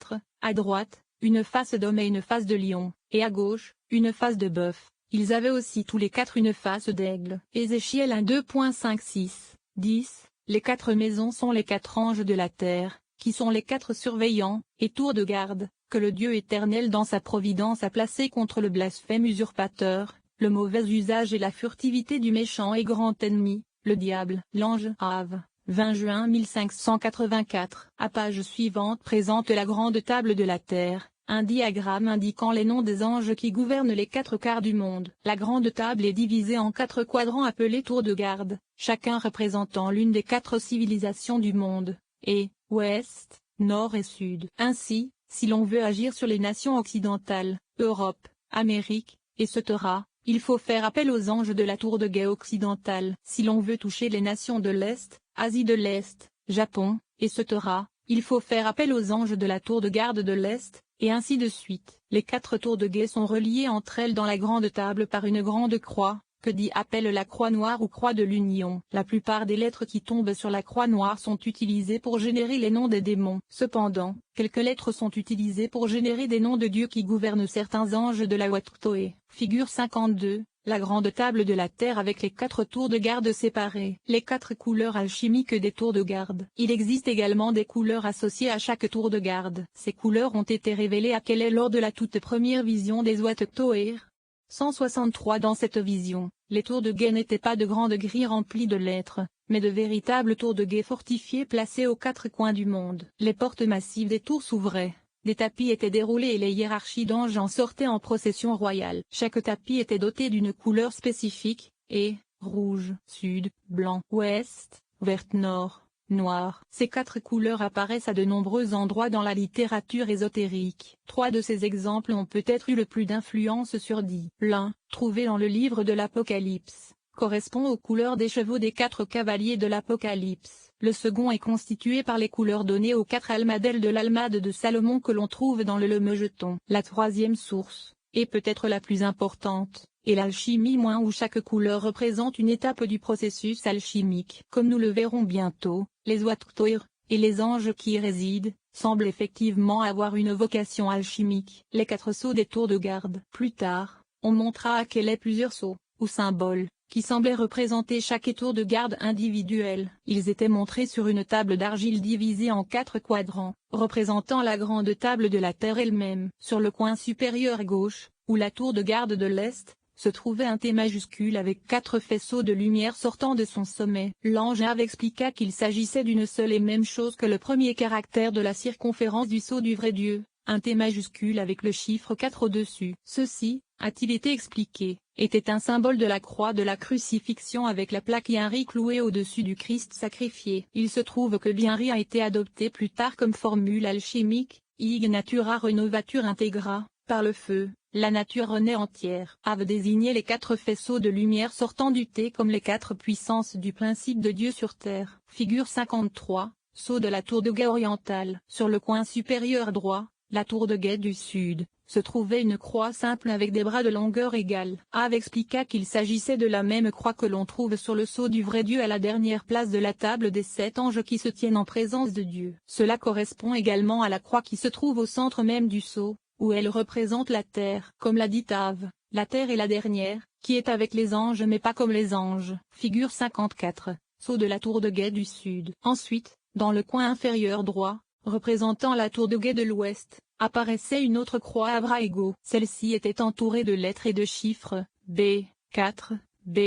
4, à droite, une face d'homme et une face de lion, et à gauche, une face de bœuf. Ils avaient aussi tous les 4 une face d'aigle. Ézéchiel 1 2.5-6, 10. Les 4 maisons sont les 4 anges de la terre, qui sont les 4 surveillants, et tours de garde, que le Dieu éternel dans sa providence a placés contre le blasphème usurpateur, le mauvais usage et la furtivité du méchant et grand ennemi, le diable. L'ange Ave, 20 juin 1584. À page suivante présente la grande table de la terre, un diagramme indiquant les noms des anges qui gouvernent les 4 quarts du monde. La grande table est divisée en 4 quadrants appelés tours de garde, chacun représentant l'une des 4 civilisations du monde, est, ouest, nord et sud. Ainsi, si l'on veut agir sur les nations occidentales, Europe, Amérique, etc., il faut faire appel aux anges de la tour de guet occidentale. Si l'on veut toucher les nations de l'Est, Asie de l'Est, Japon, etc., il faut faire appel aux anges de la tour de garde de l'Est, et ainsi de suite. Les 4 tours de guet sont reliées entre elles dans la grande table par une grande croix, que dit appelle la croix noire ou croix de l'union. La plupart des lettres qui tombent sur la croix noire sont utilisées pour générer les noms des démons. Cependant, quelques lettres sont utilisées pour générer des noms de Dieu qui gouvernent certains anges de la Watutoé. Figure 52, la grande table de la terre avec les 4 tours de garde séparées. Les 4 couleurs alchimiques des tours de garde. Il existe également des couleurs associées à chaque tour de garde. Ces couleurs ont été révélées à Keley lors de la toute première vision des Watutoé. 163. Dans cette vision, les tours de guet n'étaient pas de grandes grilles remplies de lettres, mais de véritables tours de guet fortifiées placées aux 4 coins du monde. Les portes massives des tours s'ouvraient, des tapis étaient déroulés et les hiérarchies d'anges en sortaient en procession royale. Chaque tapis était doté d'une couleur spécifique, et, rouge, sud, blanc, ouest, vert nord, noir. Ces 4 couleurs apparaissent à de nombreux endroits dans la littérature ésotérique. 3 de ces exemples ont peut-être eu le plus d'influence sur dit. L'un, trouvé dans le livre de l'Apocalypse, correspond aux couleurs des chevaux des 4 cavaliers de l'Apocalypse. Le second est constitué par les couleurs données aux 4 almadèles de l'Almade de Salomon que l'on trouve dans le Lemegeton. La troisième source, et peut-être la plus importante, et l'alchimie où chaque couleur représente une étape du processus alchimique. Comme nous le verrons bientôt, les Watutoir, et les anges qui y résident, semblent effectivement avoir une vocation alchimique. Les 4 sceaux des tours de garde. Plus tard, on montra à Keley plusieurs sceaux, ou symboles, qui semblaient représenter chaque tour de garde individuel. Ils étaient montrés sur une table d'argile divisée en 4 quadrants, représentant la grande table de la terre elle-même. Sur le coin supérieur gauche, où la tour de garde de l'Est, se trouvait un T majuscule avec 4 faisceaux de lumière sortant de son sommet. L'ange Ave expliqua qu'il s'agissait d'une seule et même chose que le premier caractère de la circonférence du sceau du vrai Dieu, un T majuscule avec le chiffre 4 au-dessus. Ceci, a-t-il été expliqué, était un symbole de la croix de la crucifixion avec la plaque Yinri clouée au-dessus du Christ sacrifié. Il se trouve que l'Yinri a été adopté plus tard comme formule alchimique, ig natura renovatur integra, par le feu. La nature renaît entière. Ave désignait les 4 faisceaux de lumière sortant du T comme les 4 puissances du principe de Dieu sur terre. Figure 53, sceau de la tour de guet orientale. Sur le coin supérieur droit, la tour de guet du sud, se trouvait une croix simple avec des bras de longueur égale. Ave expliqua qu'il s'agissait de la même croix que l'on trouve sur le sceau du vrai Dieu à la dernière place de la table des 7 anges qui se tiennent en présence de Dieu. Cela correspond également à la croix qui se trouve au centre même du sceau, où elle représente la terre. Comme l'a dit Ave, la terre est la dernière, qui est avec les anges mais pas comme les anges. Figure 54, sceau de la tour de guet du sud. Ensuite, dans le coin inférieur droit, représentant la tour de guet de l'ouest, apparaissait une autre croix à bras égaux. Celle-ci était entourée de lettres et de chiffres, B, 4, B,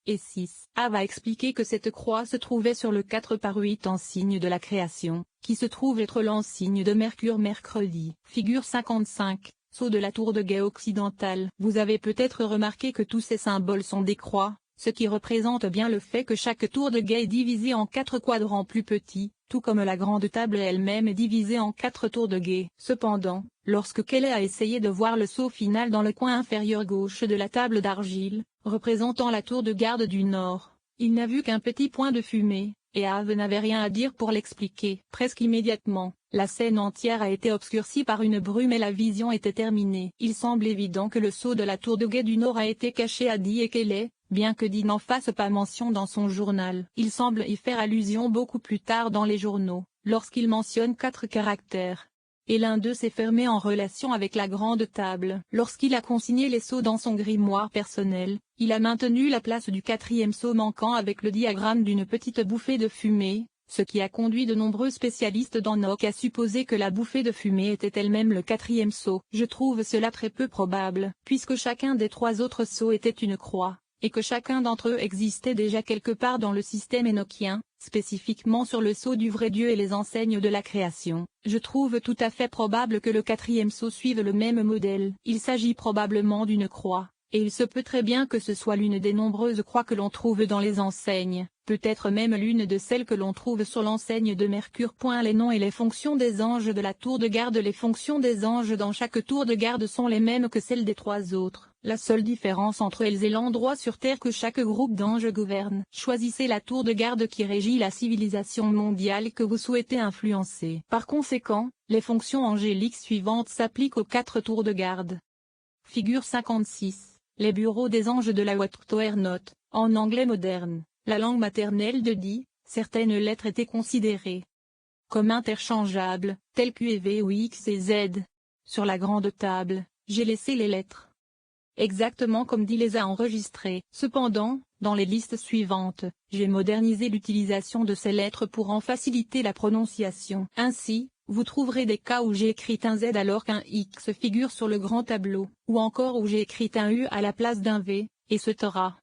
et 6. Ave a expliqué que cette croix se trouvait sur le 4 par 8 en signe de la création, qui se trouve être l'ensigne de Mercure mercredi. Figure 55, sceau de la tour de guet occidentale. Vous avez peut-être remarqué que tous ces symboles sont des croix, ce qui représente bien le fait que chaque tour de guet est divisée en 4 quadrants plus petits, tout comme la grande table elle-même est divisée en 4 tours de guet. Cependant, lorsque Keley a essayé de voir le sceau final dans le coin inférieur gauche de la table d'argile, représentant la tour de garde du nord, il n'a vu qu'un petit point de fumée, et Ave n'avait rien à dire pour l'expliquer. Presque immédiatement, la scène entière a été obscurcie par une brume et la vision était terminée. Il semble évident que le sceau de la tour de guet du nord a été caché à Dee et Keley, bien que Dee n'en fasse pas mention dans son journal. Il semble y faire allusion beaucoup plus tard dans les journaux, lorsqu'il mentionne 4 caractères. et l'un d'eux s'est fermé en relation avec la grande table. Lorsqu'il a consigné les sceaux dans son grimoire personnel, il a maintenu la place du quatrième sceau manquant avec le diagramme d'une petite bouffée de fumée, ce qui a conduit de nombreux spécialistes d'Enoch à supposer que la bouffée de fumée était elle-même le quatrième sceau. Je trouve cela très peu probable, puisque chacun des trois autres sceaux était une croix, et que chacun d'entre eux existait déjà quelque part dans le système énochien, spécifiquement sur le sceau du vrai Dieu et les enseignes de la création. Je trouve tout à fait probable que le quatrième sceau suive le même modèle. Il s'agit probablement d'une croix, et il se peut très bien que ce soit l'une des nombreuses croix que l'on trouve dans les enseignes, peut-être même l'une de celles que l'on trouve sur l'enseigne de Mercure. Les noms et les fonctions des anges de la tour de garde. Les fonctions des anges dans chaque tour de garde sont les mêmes que celles des trois autres. La seule différence entre elles est l'endroit sur Terre que chaque groupe d'anges gouverne. Choisissez la tour de garde qui régit la civilisation mondiale que vous souhaitez influencer. Par conséquent, les fonctions angéliques suivantes s'appliquent aux 4 tours de garde. Figure 56. Les bureaux des anges de la Watt-Note. En anglais moderne, la langue maternelle de Dee, certaines lettres étaient considérées comme interchangeables, telles Q, V ou X et Z. Sur la grande table, j'ai laissé les lettres exactement comme Dee les a enregistrées. Cependant, dans les listes suivantes, j'ai modernisé l'utilisation de ces lettres pour en faciliter la prononciation. Ainsi, vous trouverez des cas où j'ai écrit un Z alors qu'un X figure sur le grand tableau, ou encore où j'ai écrit un U à la place d'un V, etc.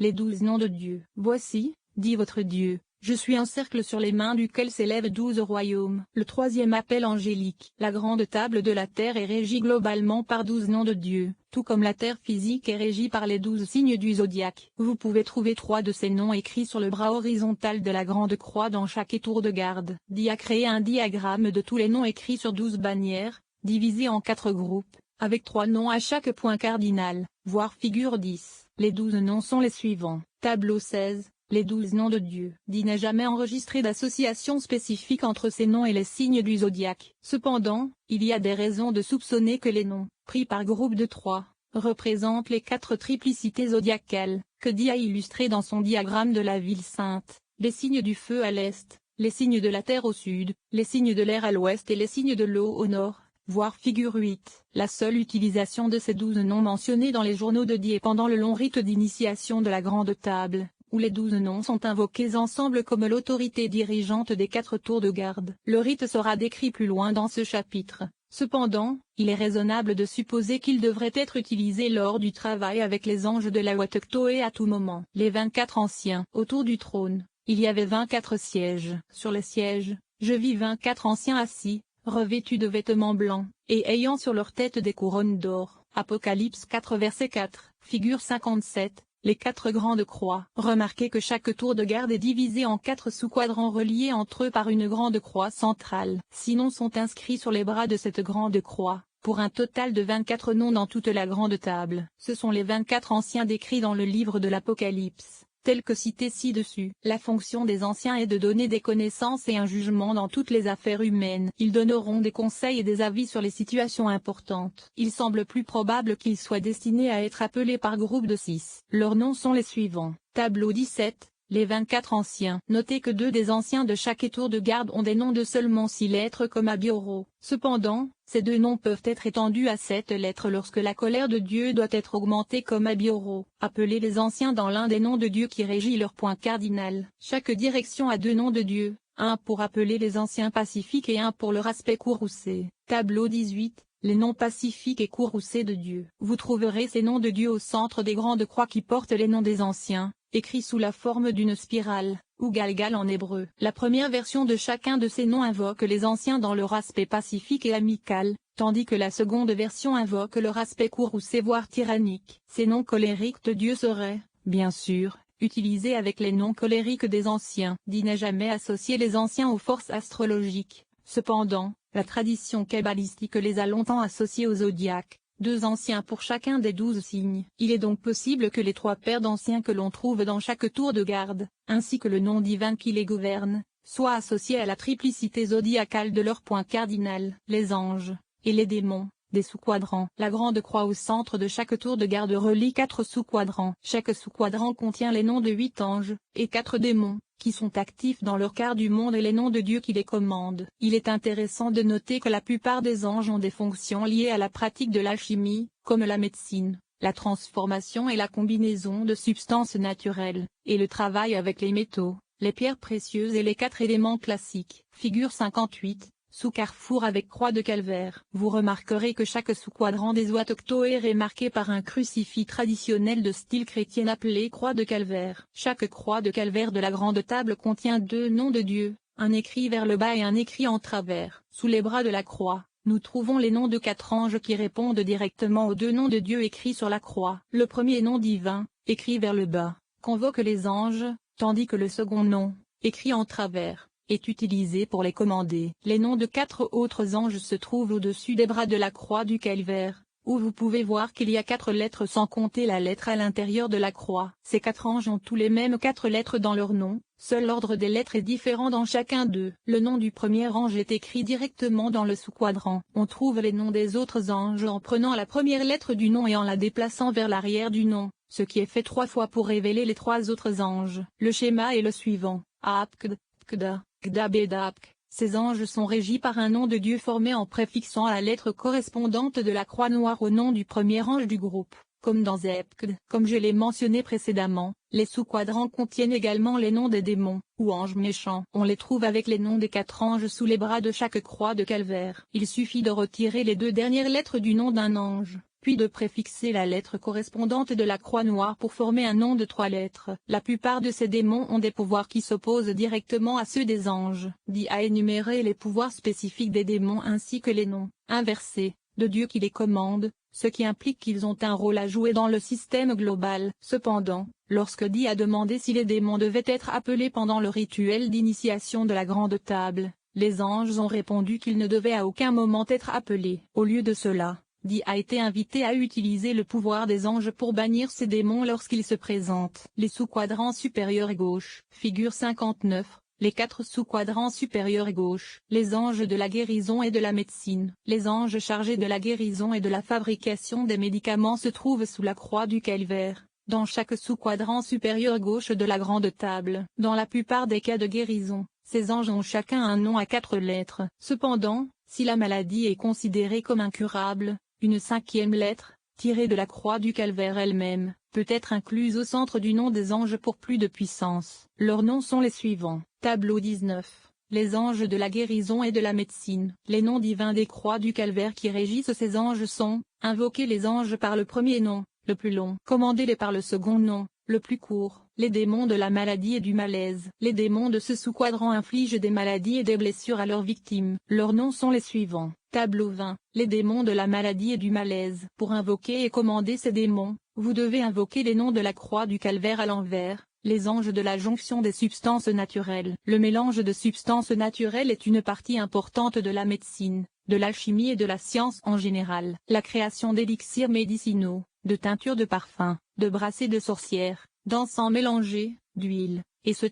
Les 12 noms de Dieu. Voici, dit votre Dieu, je suis un cercle sur les mains duquel s'élèvent 12 royaumes. Le troisième appel angélique. La grande table de la terre est régie globalement par 12 noms de Dieu, tout comme la terre physique est régie par les 12 signes du zodiaque. Vous pouvez trouver 3 de ces noms écrits sur le bras horizontal de la grande croix dans chaque tour de garde. Dee a créé un diagramme de tous les noms écrits sur 12 bannières, divisés en 4 groupes, avec 3 noms à chaque point cardinal, voire figure 10. Les 12 noms sont les suivants. Tableau 16. Les 12 noms de Dieu. Dee n'a jamais enregistré d'association spécifique entre ces noms et les signes du zodiaque. Cependant, il y a des raisons de soupçonner que les noms, pris par groupe de 3, représentent les 4 triplicités zodiacales, que Dee a illustrées dans son diagramme de la ville sainte, les signes du feu à l'est, les signes de la terre au sud, les signes de l'air à l'ouest et les signes de l'eau au nord, voire figure 8. La seule utilisation de ces 12 noms mentionnés dans les journaux de Dee est pendant le long rite d'initiation de la grande table, où les 12 noms sont invoqués ensemble comme l'autorité dirigeante des 4 tours de garde. Le rite sera décrit plus loin dans ce chapitre. Cependant, il est raisonnable de supposer qu'il devrait être utilisé lors du travail avec les anges de la Watt-Note à tout moment. Les 24 anciens. Autour du trône, il y avait 24 sièges. Sur les sièges, je vis 24 anciens assis, revêtus de vêtements blancs, et ayant sur leur tête des couronnes d'or. Apocalypse 4 verset 4, figure 57. Les 4 grandes croix. Remarquez que chaque tour de garde est divisé en 4 sous-quadrants reliés entre eux par une grande croix centrale. 6 noms sont inscrits sur les bras de cette grande croix, pour un total de 24 noms dans toute la grande table. Ce sont les 24 anciens décrits dans le livre de l'Apocalypse, tels que cités ci-dessus. La fonction des anciens est de donner des connaissances et un jugement dans toutes les affaires humaines. Ils donneront des conseils et des avis sur les situations importantes. Il semble plus probable qu'ils soient destinés à être appelés par groupe de 6. Leurs noms sont les suivants. Tableau 17. Les 24 anciens. Notez que 2 des anciens de chaque tour de garde ont des noms de seulement 6 lettres comme à Bioro. Cependant, ces 2 noms peuvent être étendus à 7 lettres lorsque la colère de Dieu doit être augmentée comme à Bioro. Appelez les anciens dans l'un des noms de Dieu qui régit leur point cardinal. Chaque direction a 2 noms de Dieu, un pour appeler les anciens pacifiques et un pour leur aspect courroucé. Tableau 18. Les noms pacifiques et courroucés de Dieu. Vous trouverez ces noms de Dieu au centre des grandes croix qui portent les noms des anciens, écrits sous la forme d'une spirale, ou galgal en hébreu. La première version de chacun de ces noms invoque les anciens dans leur aspect pacifique et amical, tandis que la seconde version invoque leur aspect courroucé voire tyrannique. Ces noms colériques de Dieu seraient, bien sûr, utilisés avec les noms colériques des anciens. Dee n'a jamais associé les anciens aux forces astrologiques. Cependant, la tradition kabbalistique les a longtemps associés au zodiaque, 2 anciens pour chacun des 12 signes. Il est donc possible que les 3 paires d'anciens que l'on trouve dans chaque tour de garde, ainsi que le nom divin qui les gouverne, soient associés à la triplicité zodiacale de leur point cardinal. Les anges, et les démons, des sous-quadrants. La grande croix au centre de chaque tour de garde relie 4 sous-quadrants. Chaque sous-quadrant contient les noms de 8 anges, et 4 démons, qui sont actifs dans leur quart du monde et les noms de Dieu qui les commandent. Il est intéressant de noter que la plupart des anges ont des fonctions liées à la pratique de l'alchimie, comme la médecine, la transformation et la combinaison de substances naturelles, et le travail avec les métaux, les pierres précieuses et les 4 éléments classiques. Figure 58. Sous-carrefour avec croix de calvaire. Vous remarquerez que chaque sous-quadrant des ouates octoaires est marqué par un crucifix traditionnel de style chrétien appelé croix de calvaire. Chaque croix de calvaire de la grande table contient 2 noms de Dieu, un écrit vers le bas et un écrit en travers. Sous les bras de la croix, nous trouvons les noms de 4 anges qui répondent directement aux 2 noms de Dieu écrits sur la croix. Le premier nom divin, écrit vers le bas, convoque les anges, tandis que le second nom, écrit en travers, est utilisé pour les commander. Les noms de 4 autres anges se trouvent au-dessus des bras de la croix du calvaire, où vous pouvez voir qu'il y a 4 lettres sans compter la lettre à l'intérieur de la croix. Ces 4 anges ont tous les mêmes 4 lettres dans leur nom, seul l'ordre des lettres est différent dans chacun d'eux. Le nom du premier ange est écrit directement dans le sous-quadrant. On trouve les noms des autres anges en prenant la première lettre du nom et en la déplaçant vers l'arrière du nom, ce qui est fait 3 fois pour révéler les 3 autres anges. Le schéma est le suivant. Apkd, Kda, Gdabedapk. Ces anges sont régis par un nom de Dieu formé en préfixant à la lettre correspondante de la croix noire au nom du premier ange du groupe, comme dans Zepkd. Comme je l'ai mentionné précédemment, les sous-quadrants contiennent également les noms des démons, ou anges méchants. On les trouve avec les noms des 4 anges sous les bras de chaque croix de calvaire. Il suffit de retirer les 2 dernières lettres du nom d'un ange, puis de préfixer la lettre correspondante de la croix noire pour former un nom de 3 lettres. La plupart de ces démons ont des pouvoirs qui s'opposent directement à ceux des anges. Dit à énumérer les pouvoirs spécifiques des démons ainsi que les noms, inversés, de Dieu qui les commande, ce qui implique qu'ils ont un rôle à jouer dans le système global. Cependant, lorsque Dit a demandé si les démons devaient être appelés pendant le rituel d'initiation de la grande table, les anges ont répondu qu'ils ne devaient à aucun moment être appelés. Au lieu de cela, Dit a été invité à utiliser le pouvoir des anges pour bannir ces démons lorsqu'ils se présentent. Les sous-quadrants supérieurs et gauche. Figure 59. Les 4 sous-quadrants supérieurs et gauche. Les anges de la guérison et de la médecine. Les anges chargés de la guérison et de la fabrication des médicaments se trouvent sous la croix du calvaire, dans chaque sous-quadrant supérieur gauche de la grande table. Dans la plupart des cas de guérison, ces anges ont chacun un nom à 4 lettres. Cependant, si la maladie est considérée comme incurable, une 5e lettre, tirée de la croix du calvaire elle-même, peut être incluse au centre du nom des anges pour plus de puissance. Leurs noms sont les suivants. Tableau 19. Les anges de la guérison et de la médecine. Les noms divins des croix du calvaire qui régissent ces anges sont, invoquez les anges par le premier nom, le plus long. Commandez-les par le second nom, le plus court. Les démons de la maladie et du malaise. Les démons de ce sous-quadrant infligent des maladies et des blessures à leurs victimes. Leurs noms sont les suivants. Tableau 20. Les démons de la maladie et du malaise. Pour invoquer et commander ces démons, vous devez invoquer les noms de la croix du calvaire à l'envers, les anges de la jonction des substances naturelles. Le mélange de substances naturelles est une partie importante de la médecine, de l'alchimie et de la science en général. La création d'élixirs médicinaux, de teintures de parfums, de brassées de sorcières, d'encens mélangés, d'huile, etc.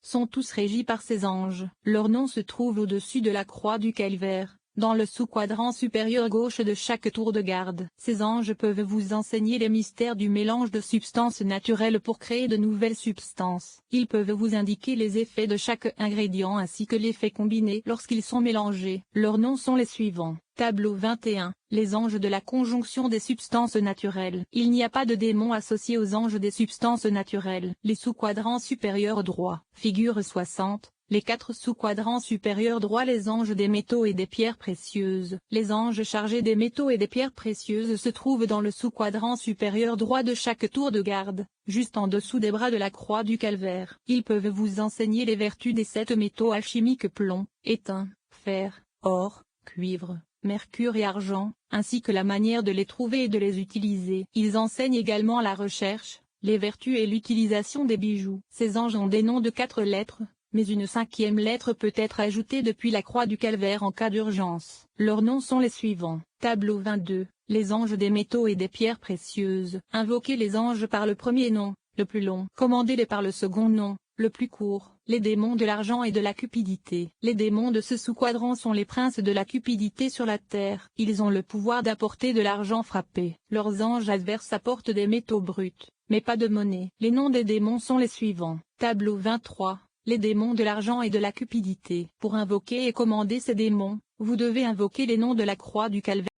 sont tous régis par ces anges. Leurs noms se trouvent au-dessus de la croix du calvaire, dans le sous-quadrant supérieur gauche de chaque tour de garde. Ces anges peuvent vous enseigner les mystères du mélange de substances naturelles pour créer de nouvelles substances. Ils peuvent vous indiquer les effets de chaque ingrédient ainsi que l'effet combiné lorsqu'ils sont mélangés. Leurs noms sont les suivants. Tableau 21. Les anges de la conjonction des substances naturelles. Il n'y a pas de démons associés aux anges des substances naturelles. Les sous-quadrants supérieurs droits. Figure 60. Les 4 sous-quadrants supérieurs droits. Les anges des métaux et des pierres précieuses. Les anges chargés des métaux et des pierres précieuses se trouvent dans le sous-quadrant supérieur droit de chaque tour de garde, juste en dessous des bras de la croix du calvaire. Ils peuvent vous enseigner les vertus des 7 métaux alchimiques plomb, étain, fer, or, cuivre, mercure et argent, ainsi que la manière de les trouver et de les utiliser. Ils enseignent également la recherche, les vertus et l'utilisation des bijoux. Ces anges ont des noms de 4 lettres, mais une 5e lettre peut être ajoutée depuis la croix du calvaire en cas d'urgence. Leurs noms sont les suivants. Tableau 22. Les anges des métaux et des pierres précieuses. Invoquez les anges par le premier nom, le plus long. Commandez-les par le second nom, le plus court. Les démons de l'argent et de la cupidité. Les démons de ce sous-quadrant sont les princes de la cupidité sur la terre. Ils ont le pouvoir d'apporter de l'argent frappé. Leurs anges adverses apportent des métaux bruts, mais pas de monnaie. Les noms des démons sont les suivants. Tableau 23. Les démons de l'argent et de la cupidité. Pour invoquer et commander ces démons, vous devez invoquer les noms de la croix du calvaire.